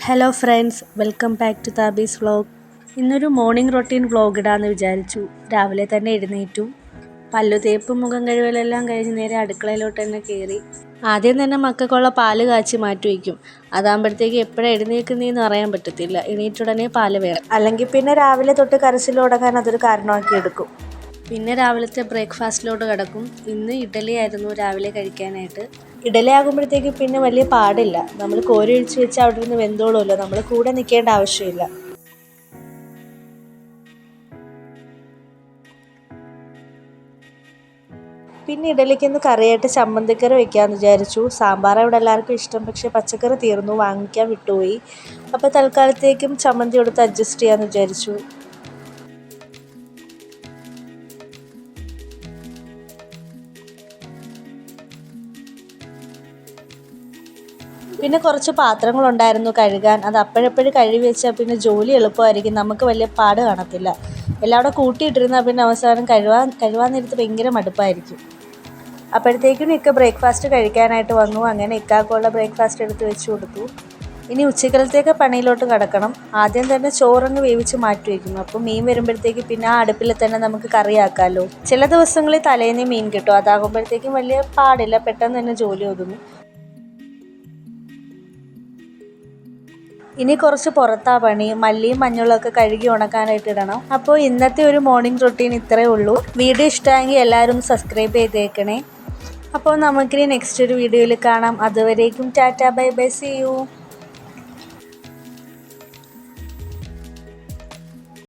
Hello friends, welcome back to Thabis vlog. ഇന്നൊരു morning routine vlog ഇടാമെന്ന് വിചാരിച്ചു. രാവിലെ തന്നെ എഴുന്നേറ്റു, പല്ലു തേപ്പും മുഖം കഴുകലെല്ലാം കഴിഞ്ഞ് നേരെ അടുക്കളയിലോട്ട് തന്നെ കയറി. ആദ്യം തന്നെ മക്കൾക്കുള്ള പാല് കാച്ചി മാറ്റി വയ്ക്കും. അതാകുമ്പോഴത്തേക്ക് എപ്പോഴാണ് എഴുന്നേൽക്കുന്നതെന്ന് അറിയാൻ പറ്റത്തില്ല. എണീറ്റുടനെ പാല് വേണം, അല്ലെങ്കിൽ പിന്നെ രാവിലെ തൊട്ട് കരച്ചിൽ തുടങ്ങാൻ അതൊരു കാരണമാക്കി എടുക്കും. പിന്നെ രാവിലത്തെ ബ്രേക്ക്ഫാസ്റ്റിലോട്ട് കിടക്കും. ഇന്ന് ഇഡ്ഡലി ആയിരുന്നു രാവിലെ കഴിക്കാനായിട്ട്. ഇഡലി ആകുമ്പോഴത്തേക്ക് പിന്നെ വലിയ പാടില്ല. നമ്മൾ കോരി ഒഴിച്ച് വെച്ച് അവിടെ നിന്ന് വെന്തോളുമല്ലോ, നമ്മൾ കൂടെ നിൽക്കേണ്ട ആവശ്യമില്ല. പിന്നെ ഇഡലിക്കൊന്ന് കറിയായിട്ട് ചമ്മന്തിക്കറി വെക്കാമെന്ന് വിചാരിച്ചു. സാമ്പാർ ഇവിടെ എല്ലാവർക്കും ഇഷ്ടം, പക്ഷേ പച്ചക്കറി തീർന്നു, വാങ്ങിക്കാൻ വിട്ടുപോയി. അപ്പോൾ തൽക്കാലത്തേക്കും ചമ്മന്തി കൊടുത്ത് അഡ്ജസ്റ്റ് ചെയ്യാമെന്ന് വിചാരിച്ചു. പിന്നെ കുറച്ച് പാത്രങ്ങളുണ്ടായിരുന്നു കഴുകാൻ. അത് അപ്പോഴപ്പോഴും കഴുകി വെച്ചാൽ പിന്നെ ജോലി എളുപ്പമായിരിക്കും, നമുക്ക് വലിയ പാട് കാണത്തില്ല. എല്ലാം കൂടെ കൂട്ടിയിട്ടിരുന്നാൽ പിന്നെ അവസാനം കഴുകാൻ നേരത്ത് ഭയങ്കര മടുപ്പായിരിക്കും. അപ്പോഴത്തേക്കും ഇക്ക ബ്രേക്ക്ഫാസ്റ്റ് കഴിക്കാനായിട്ട് വന്നു. അങ്ങനെ ഇക്കാക്കുള്ള ബ്രേക്ക്ഫാസ്റ്റ് എടുത്ത് വെച്ച് കൊടുത്തു. ഇനി ഉച്ചക്കലത്തേക്ക് പണിയിലോട്ട് കിടക്കണം. ആദ്യം തന്നെ ചോറങ്ങ് വേവിച്ച് മാറ്റി വയ്ക്കും. അപ്പോൾ മീൻ വരുമ്പോഴത്തേക്ക് പിന്നെ ആ അടുപ്പിൽ തന്നെ നമുക്ക് കറിയാക്കാമല്ലോ. ചില ദിവസങ്ങളിൽ തലേന്ന് മീൻ കിട്ടും, അതാകുമ്പോഴത്തേക്കും വലിയ പാടില്ല, പെട്ടെന്ന് തന്നെ ജോലി ഒതുങ്ങും. ഇനി കുറച്ച് പുറത്താ പണി. മല്ലിയും മഞ്ഞളും ഒക്കെ കഴുകി ഉണക്കാനായിട്ട് ഇടണം. അപ്പോൾ ഇന്നത്തെ ഒരു മോർണിംഗ് റൊട്ടീൻ ഇത്രയേ ഉള്ളൂ. വീഡിയോ ഇഷ്ടമായെങ്കിൽ എല്ലാവരും സബ്സ്ക്രൈബ് ചെയ്തേക്കണേ. അപ്പോൾ നമുക്കിനി നെക്സ്റ്റ് ഒരു വീഡിയോയിൽ കാണാം. അതുവരേക്കും tata, bye bye, see U.